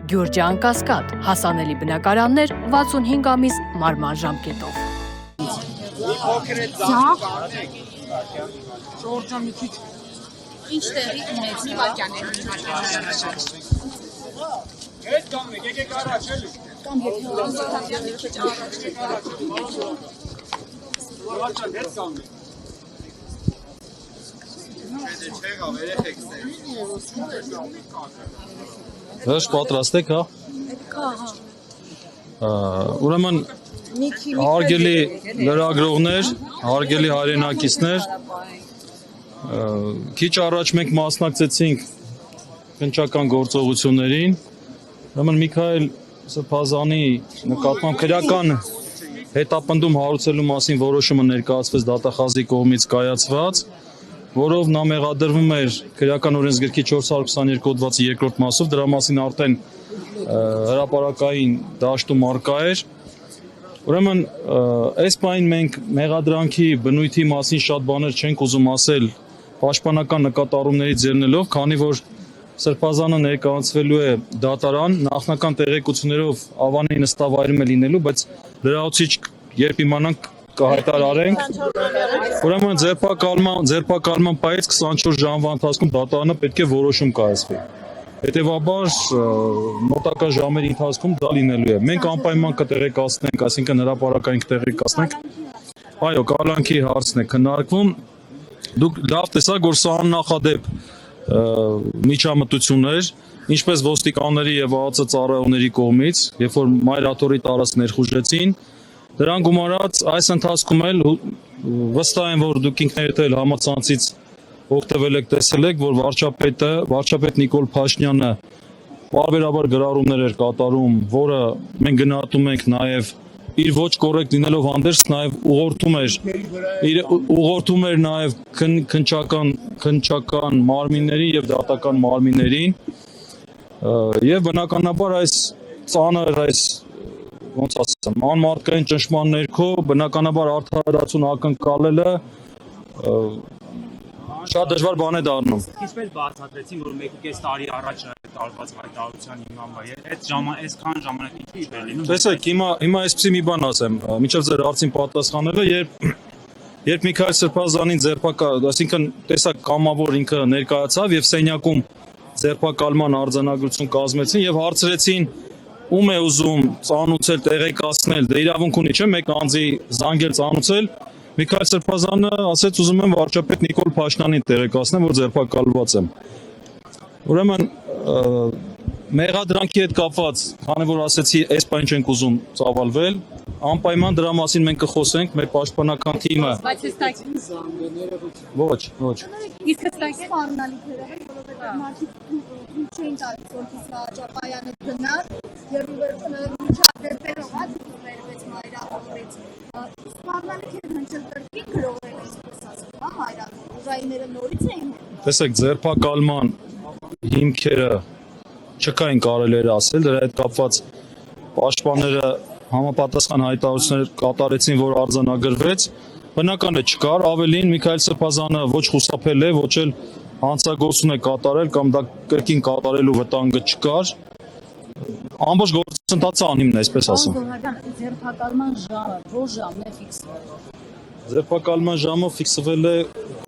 Գյուրջան Կասկադ, հասանելի բնակարաններ 65 ամիս մարման ժամկետով։ Ինչ տեղի ունեցի վարքյաներ։ Հետ կանգնեք, եկեք առաջ էլի։ Կամ եթե անձնական քիչ առաջ Առաջ հետ կանգնեք։ Հաշ պատրաստեք, հա։ Ուրեմն հարգելի լրագրողներ, հարգելի հայրենակիցներ, քիչ առաջ մենք մասնակցեցինք քննչական գործողություններին, ուրեմն Միքայել Սրբազանի նկատմամբ քրեական հետապնդում հարուցելու մասին որոշումը ներկայացվեց դատախազի կողմից կայացված, որով նա մեղադրվում էր քրեական օրենսգրքի 422 հոդվածի երկրորդ մասով, դրա մասին արդեն հրապարակային դաշտում առկա էր։ Ուրեմն այս պահին մենք մեղադրանքի բնույթի մասին շատ բաներ չենք ուզում ասել պաշտպանական նկատառումներից ելնելով, քանի որ Սրբազանը ներկայացվելու է դատարան, նախնական տեղեկություններով Ավանի նստավայրում է լինելու, բայց լրացուցիչ երբ իմանանք կհայտարարենք։ Ուրեմն ձերբակալման պահից 24 ժամվա ընթացքում դատարանը պետք է որոշում կայացվի։ Հետևաբար մոտակա ժամերի ընթացքում դա լինելու է։ Մենք անպայման կտեղեկացնենք, այսինքն հրապարակային կտեղեկացնենք։ Այո, կալանքի հարցն է քննարկվում։ Դուք լավ տեսաք, որ սա աննախադեպ միջամտություններ, ինչպես ոստիկանների եւ ԱԱԾ ծառայողների կողմից, երբ որ մայրաթորի տարածք ներխուժեցին, դրան գումարած այս ընթացքում էլ վստահ եմ, որ դուք ինքներդ էլ համացանցից օգտվել եք, տեսել եք, որ վարչապետ Նիկոլ Փաշինյանը պարբերաբար գրառումներ էր կատարում, որը մենք գնահատում ենք նաեւ իր ոչ կոռեկտ լինելով հանդերձ նաև ուղղորդում էր նաև քննչական մարմինների եւ դատական մարմիններին եւ բնականաբար այս ծանր այս ոնց ասեմ անմարդկային ճնշման ներքո բնականաբար արդարացուն ակնկալելը շատ դժվար բան է դառնում։ Ինչպես բացատրեցին, որ 1.5 տարի առաջ տարված հայտարարության հիման այսքան ժամանակ ինչի է լինում։ Տեսեք, հիմա այսպեսի մի բան ասեմ, մինչև ձեր հարցին պատասխանելը, երբ Միքայել Սրբազանին այսինքն տեսակ կամավոր ինքը ներկայացավ եւ սենյակում ձերբակալման արձանագրություն կազմեցին եւ հարցրեցին ում է ուզում ծանուցել, տեղեկացնել, դե իրավունք ունի, չէ՞, մեկ անձի զանգել ծանուցել։ Միքայել Սրբազանը ասեց ուզում եմ վարչապետ Նիկոլ Փաշինյանին տեղեկացնեմ, որ ձերբակալված եմ։ Ուրեմն մեղադրանքի հետ կապված, քանի որ ասեցի, այս բան չենք ուզում ծավալվել, անպայման դրա մասին մենք կխոսենք, մեր պաշտպանական թիմը։ Բայց հստակ Ոչ։ Իսկ հստակ է առնալիքները, որովհետև մարդիկ չէին տալիս, որպես Աջապայանը գնար, եւ միջադեպերով ադիվերվեց մայրաթորից։ Սպառնալիքերը հնչել կրկին գրողել են, այսպես ասում, հա, մայրաթոր։ Ուժայինները նորից էին։ Տեսեք, ձերբակալման հիմքերը չկային, կարելի էր ասել, դրա հետ կապված պաշտպանները համապատասխան հայտարարություններ կատարեցին, որ արձանագրվեց, բնական է չկար, ավելին Միքայել Սրբազանը ոչ խուսափել է, ոչ էլ հանցագործություն է կատարել կամ դա կրկին կատարելու վտանգը չկար, ամբողջ գործընթացը անհիմն է, այսպես ասեմ։ Ձերբակալման ժամը, որ ժամն է ֆիքսվել։ Ձերբակալման ժամը ֆիքսվել է,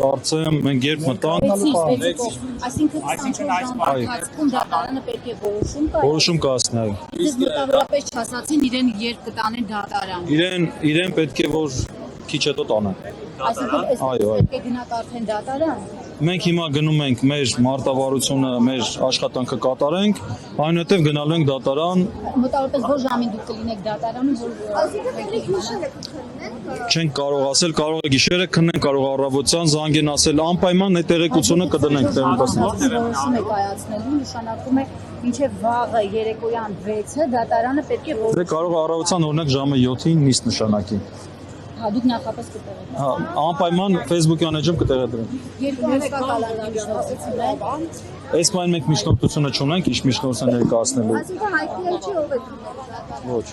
կարծեմ, մենք երբ մտանք, Այսինքն 24 ժամվա ընթացքում դատարանը պետք է որոշում կայացնի, այո։ Իսկ մտավորապես չասացին իրեն երբ կտանեն դատարան։ Իրեն պետք է որ քիչ հետո տանեն։ Այսինքն պետք է գնաք արդեն դատարան։ Մենք հիմա գնում ենք մեր մարտավարությունը, մեր աշխատանքը կատարենք, այնուհետև գնալու ենք դատարան։ Մոտավորապես որ ժամին դուք կլինեք դատարանում, Չենք կարող ասել, կարող է գիշերը քննենք, կարող է առավոտյան զանգեն ասել, անպայման այդ տեղեկությունը կդնենք տեղեկացնենք։ Որոշում է կայացնելու, նշանակում է մինչև վաղը երեկոյան 6-ը դատարանը պետք է Դե կարող է առավոտյան օրինակ ժամը 7-ին նիստ նշանակի։ Հա, դուք նախապես կտեղադրեք։ Հա, անպայման Facebook-յան էջում կտեղադրենք։ Երկու հսկալանալիք Այս բան մենք միջնորդությունը չունենք, ինչ միջնորդը ներկայացնելու։ Այսինքն հայտնի չի ով է։ Ոչ։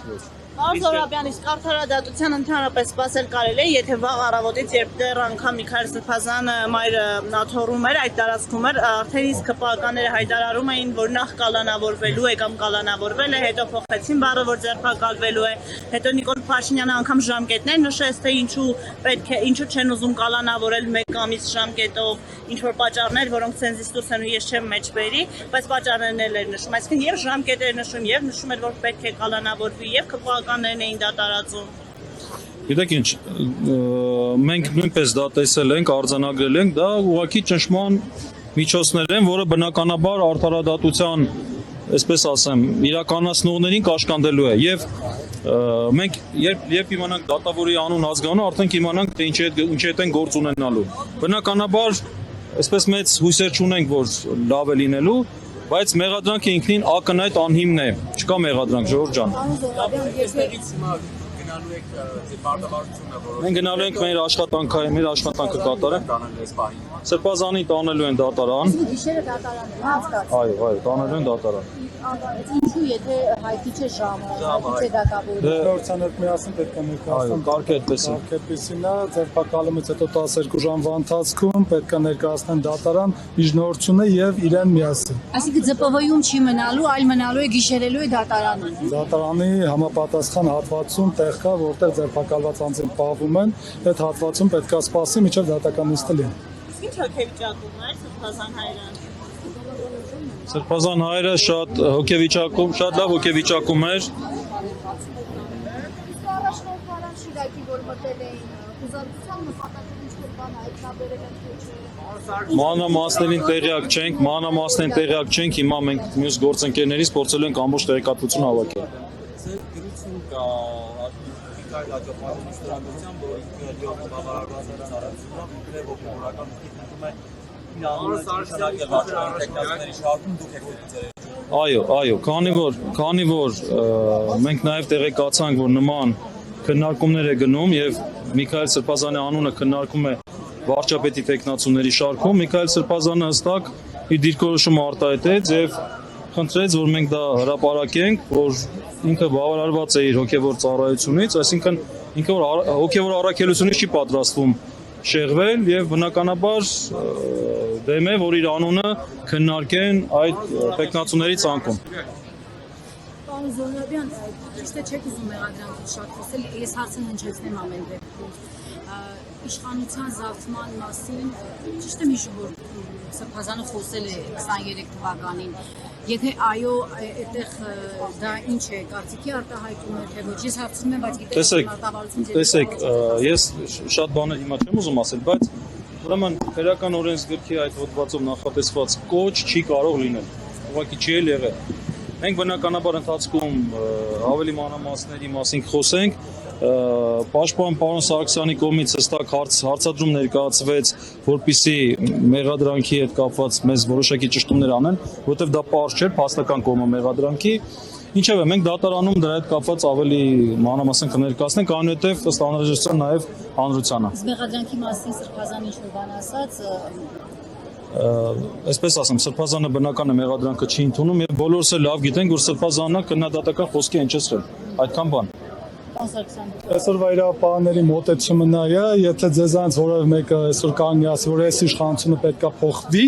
Պարոն Զոհրաբյան, իսկ արդարադատության ընդհանրապես սպասել կարելի է, եթե վաղ առավոտից, երբ դեռ անգամ Միքայել Սրբազանը մայրը աթոռում էր, այդ տարածքում էր, արդեն իսկ ԿՊԱ-ականները հայտարարում էին, որ նախ կալանավորվելու է կամ կալանավորվել է, հետո փոխեցին բառը, որ ձերբակալվելու է, հետո Նիկոլ Փաշինյանը անգամ ժամկետներ նշեց, թե ինչու չեն ուզում կալանավորել 1 ամիս ժամկետով, ինչ որ պատճառներ, որոնք ցենզիստուս են ու ես չեմ մեջբերի, բայց պատճառներն էլ էր նշում, այսինքն եւ ժամկետեր նշում, եւ նշում էր, որ պետք է կալանավորվի, եւ ԿՊԱ-ականներն էին դա տարածում։ Գիտեք ինչ, մենք նույնպես դա տեսել ենք, արձանագրել ենք, դա ուղղակի ճնշման միջոցներ են, որը բնականաբար արդարադատության, այսպես ասեմ, իրականացնողներին կաշկանդելու է եւ մենք երբ իմանանք դատավորի անուն ազգանունը, արդեն կիմանանք թե ինչ հետ են գործ ունենալու։ Բնականաբար, այսպես մեծ հույսեր չունենք, որ լավ է լինելու, բայց մեղադրանքը ինքնին ակնհայտ անհիմն է։ Չկա մեղադրանք, Ժորժ ջան։ Մենք գնալու ենք մեր աշխատանքը կատարենք։ Սրբազանի տանելու են դատարան։ Գիշերը դատարան է, հասկաց։ Այո, տանելու են դատարան։ Ինչու եթե հայտի չէ ժամը, հայտի չէ դատավորը։ Նորցանոթ միասին պետք է ներկայացնեն։ Կարգ այդպեսին։ Այդպեսին է, ձերբակալումից հետո 12 ժամվա ընթացքում պետք է ներկայացնեն դատարան իջնորդությունը եւ իրեն միասին։ Այսինքն ԶՊՎ-ում չի մնալու, այլ մնալու է գիշերելու է դատարանը։ Դատարանի համապատասխան հատվածում տեղ կա, որտեղ ձերբակալված անձին պահվում են, այդ հատվածում պետք է սպասի, մինչև դատական նիստը լինի։ Ինչ հոգեվիճակում էր Սրբազան հայրը։ Սրբազան հայրը շատ լավ հոգեվիճակում էր։ Առաջնորդարան շիրակի, որ մտել էին ուզածության նպատակով ինչ-որ բան հայտնաբերել են թե չէ։ Մանրամասներին տեղյակ չենք, հիմա մենք մյուս գործընկերներից փորձելու ենք ամբողջ տեղեկատվություն հավաքել։ Գրություն կա Միքայել Աջափարյանի ստորագրությամբ, որ ինքը լիով բավարարված էր առանցում, ինքը հոգեվորական դիտում է իրանը շարունակել վարչական տեխնիկաների շարքում դուք եք դիցել։ Այո, քանի որ մենք նաև տեղեկացանք, որ նման քննարկումներ է գնում եւ Միքայել Սրբազանի անունը քննարկում է վարչապետի տեխնացուների շարքում, Միքայել Սրբազանը հստակ իր դիրքորոշումը արտահայտեց եւ խնդրեց, որ մենք դա հրապարակենք, որ ինքը բավարարված է իր հոգևոր ծառայությունից, այսինքն ինքը հոգևոր առաքելությունից չի պատրաստվում շեղվել եւ բնականաբար դեմ է, որ իր անունը քննարկեն այդ տեխնացուների ցանկում։ Պարոն Զոհրաբյան, ճիշտ է չեք ուզում մեղադրանքից շատ խոսել, ես հարցը հնչեցնեմ ամեն դեպքում։ Իշխանության զավթման մասին ճիշտ է հիշում, որ Սրբազանը խոսել է 23 թվականին։ Եթե այո, այդտեղ դա ինչ է, կարծիքի արտահայտում է, թե ոչ, ես հարցնում եմ, բայց գիտեմ, տեսեք, ես շատ բաներ հիմա չեմ ուզում ասել, բայց ուրեմն քրեական օրենսգրքի այդ հոդվածով նախատեսված կոչ չի կարող լինել, ուղղակի չի էլ եղել։ Մենք բնականաբար ընթացքում ավելի մանրամասների մասին խոսենք, Պաշտպան պարոն Սարգսյանի կողմից հստակ հարցադրում ներկայացվեց, որպեսզի մեղադրանքի հետ կապված մեզ որոշակի ճշտումներ անեն, որովհետև դա պարզ չէր, փաստական կողմը մեղադրանքի։ Ինչևէ, մենք դատարանում դրա հետ կապված ավելի մանրամասն կներկայացնենք, այնուհետև ըստ անհրաժեշտության նաև հանրությանը։ Մեղադրանքի մասին Սրբազանը ինչ-որ բան ասաց, այսպես ասեմ, Սրբազանը բնական է մեղադրանքը չի ընդունում եւ բոլորս էլ լավ գիտենք, որ Սրբազանը քննադատական խոսքի են չսրել։ Այդքան բան։ Այսօրվա իրավապահների մոտեցումը նա է, եթե ձեզանից որևէ մեկը այսօր կանգնի ասի, որ այս իշխանությունը պետք է փոխվի,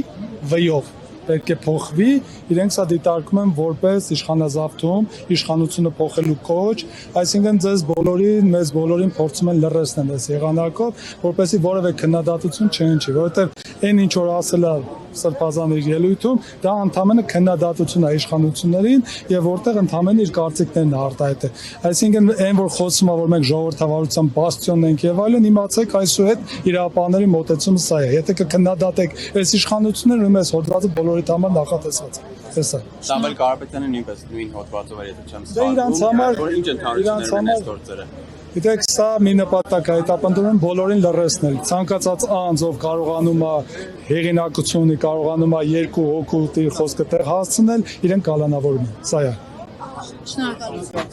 վյով պետք է փոխվի, իրենք սա դիտարկում են որպես իշխանազավթում, իշխանությունը փոխելու կոչ, այսինքն ձեզ բոլորին, մեզ բոլորին փորձում են լռեցնել այս եղանակով, որպեսզի որևէ քննադատություն չհնչի, որովհետև այն ինչ որ ասել է Սրբազանը իր ելույթում, դա ընդհանրապես քննադատություն է իշխանություններին եւ որտեղ ընդհանրապես իր կարծիքներն արտահայտել։ Այսինքն այն որ խոսում է, որ մենք ժողովրդավարության բաստիոնն ենք եւ այլն, իմացեք այսուհետ իրավապահների մոտեցումը սա է։ Եթե կքննադատեք այս իշխանությունները, ուրեմն այս հոդվածը բոլորիդ համար նախատեսված է։ Տեսա։ Սամվել Կարապետյանը նույնպես նույն հոդվածով էր, եթե չեմ սխալվում, որ ինչ ընդհանրություններ ունեն այս գործերը։ Գիտեք, սա մի նպատակ է, հետապնդում են բոլորին լռեցնել։ Ցանկացած անձ, ով կարողանում է հեղինակություն ունի, կարողանում է երկու հոգու խոսքը տեղ հասցնել, իրեն կալանավորում են։ Սա է։ շնորհակալ եմ։